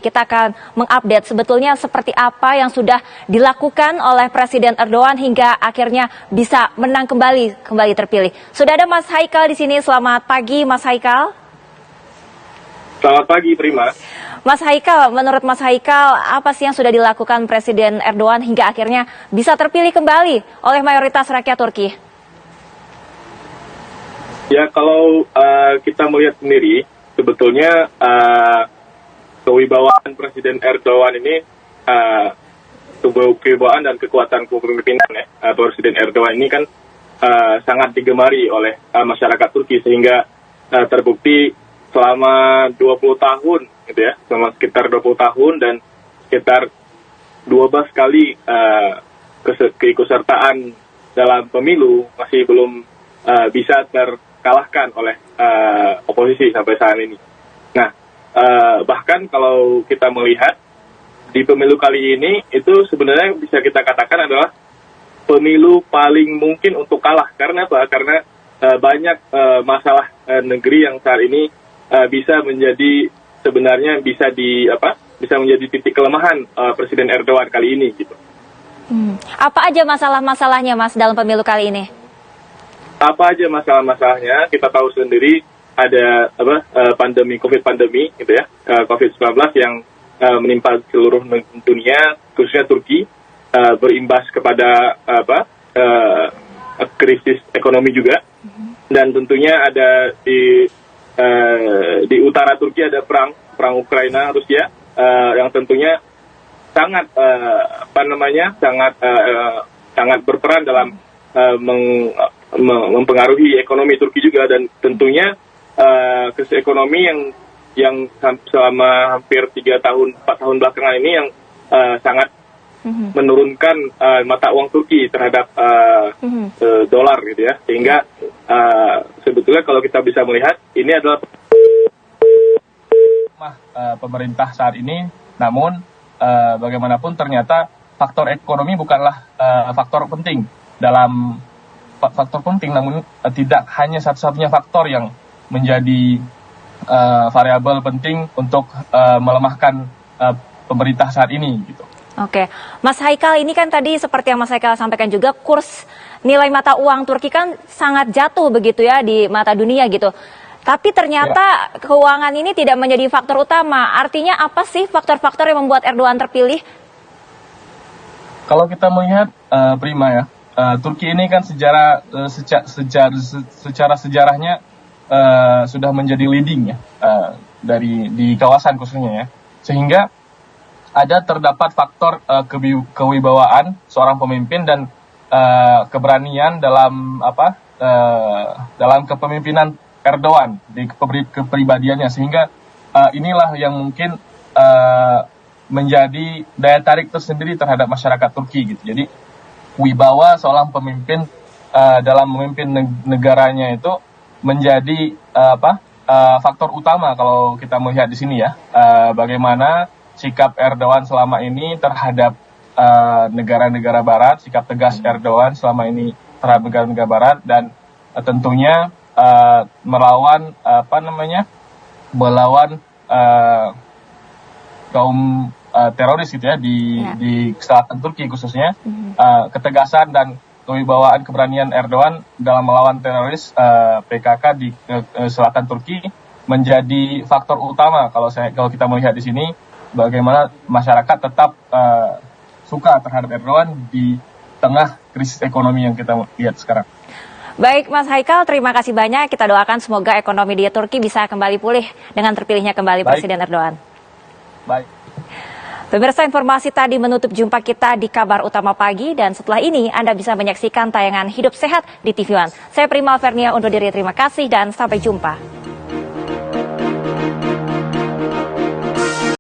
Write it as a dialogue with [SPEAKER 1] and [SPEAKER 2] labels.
[SPEAKER 1] Kita akan mengupdate sebetulnya seperti apa yang sudah dilakukan oleh Presiden Erdogan hingga akhirnya bisa menang kembali terpilih. Sudah ada Mas Haikal di sini. Selamat pagi, Mas Haikal.
[SPEAKER 2] Selamat pagi, Prima.
[SPEAKER 1] Mas Haikal, menurut Mas Haikal, apa sih yang sudah dilakukan Presiden Erdogan hingga akhirnya bisa terpilih kembali oleh mayoritas rakyat Turki?
[SPEAKER 2] Ya, kalau kita melihat sendiri, sebetulnya kewibawaan Presiden Erdogan ini, kewibawaan dan kekuatan kepemimpinan Presiden Erdogan ini kan sangat digemari oleh masyarakat Turki, sehingga terbukti selama 20 tahun, gitu ya, selama sekitar 20 tahun dan sekitar 12 kali keikutsertaan dalam pemilu masih belum bisa terkalahkan oleh oposisi sampai saat ini. Nah, bahkan kalau kita melihat di pemilu kali ini itu sebenarnya bisa kita katakan adalah pemilu paling mungkin untuk kalah. Karena apa? Karena banyak masalah negeri yang saat ini bisa menjadi sebenarnya bisa menjadi titik kelemahan Presiden Erdogan kali ini gitu.
[SPEAKER 1] Apa aja masalah-masalahnya, Mas, dalam pemilu kali ini?
[SPEAKER 2] Apa aja masalah-masalahnya? Kita tahu sendiri ada pandemi gitu ya, COVID-19 yang menimpa seluruh dunia, khususnya Turki, berimbas kepada krisis ekonomi juga, dan tentunya ada di utara Turki ada perang Ukraina Rusia yang tentunya sangat sangat berperan dalam mempengaruhi ekonomi Turki juga, dan tentunya krisis ekonomi yang selama hampir 4 tahun belakangan ini yang sangat menurunkan mata uang Turki terhadap dolar gitu ya, sehingga sebetulnya kalau kita bisa melihat ini adalah
[SPEAKER 3] pemerintah saat ini. Namun bagaimanapun ternyata faktor ekonomi bukanlah faktor penting, namun tidak hanya satu-satunya faktor yang menjadi variabel penting untuk melemahkan pemerintah saat ini gitu.
[SPEAKER 1] Oke, Mas Haikal, ini kan tadi seperti yang Mas Haikal sampaikan juga, kurs nilai mata uang Turki kan sangat jatuh begitu ya di mata dunia gitu. Tapi ternyata keuangan ini tidak menjadi faktor utama. Artinya apa sih faktor-faktor yang membuat Erdogan terpilih?
[SPEAKER 3] Kalau kita melihat Prima ya, Turki ini kan secara sejarahnya sudah menjadi leading ya di kawasan khususnya ya, sehingga terdapat faktor kewibawaan seorang pemimpin dan keberanian dalam dalam kepemimpinan Erdogan di kepribadiannya, sehingga inilah yang mungkin menjadi daya tarik tersendiri terhadap masyarakat Turki gitu. Jadi wibawa seorang pemimpin dalam memimpin negaranya itu menjadi faktor utama kalau kita melihat di sini ya, bagaimana sikap Erdogan selama ini terhadap negara-negara Barat, sikap tegas Erdogan selama ini terhadap negara-negara Barat, dan tentunya melawan kaum teroris gitu ya di selatan Turki khususnya. Ketegasan dan kewibawaan keberanian Erdogan dalam melawan teroris PKK di selatan Turki menjadi faktor utama kalau kita melihat di sini, bagaimana masyarakat tetap suka terhadap Erdogan di tengah krisis ekonomi yang kita lihat sekarang.
[SPEAKER 1] Baik, Mas Haikal, terima kasih banyak. Kita doakan semoga ekonomi di Turki bisa kembali pulih dengan terpilihnya kembali Presiden Erdogan.
[SPEAKER 3] Baik.
[SPEAKER 1] Pemirsa, informasi tadi menutup jumpa kita di Kabar Utama Pagi, dan setelah ini Anda bisa menyaksikan tayangan Hidup Sehat di TV One. Saya Prima Vernia undur diri, terima kasih dan sampai jumpa.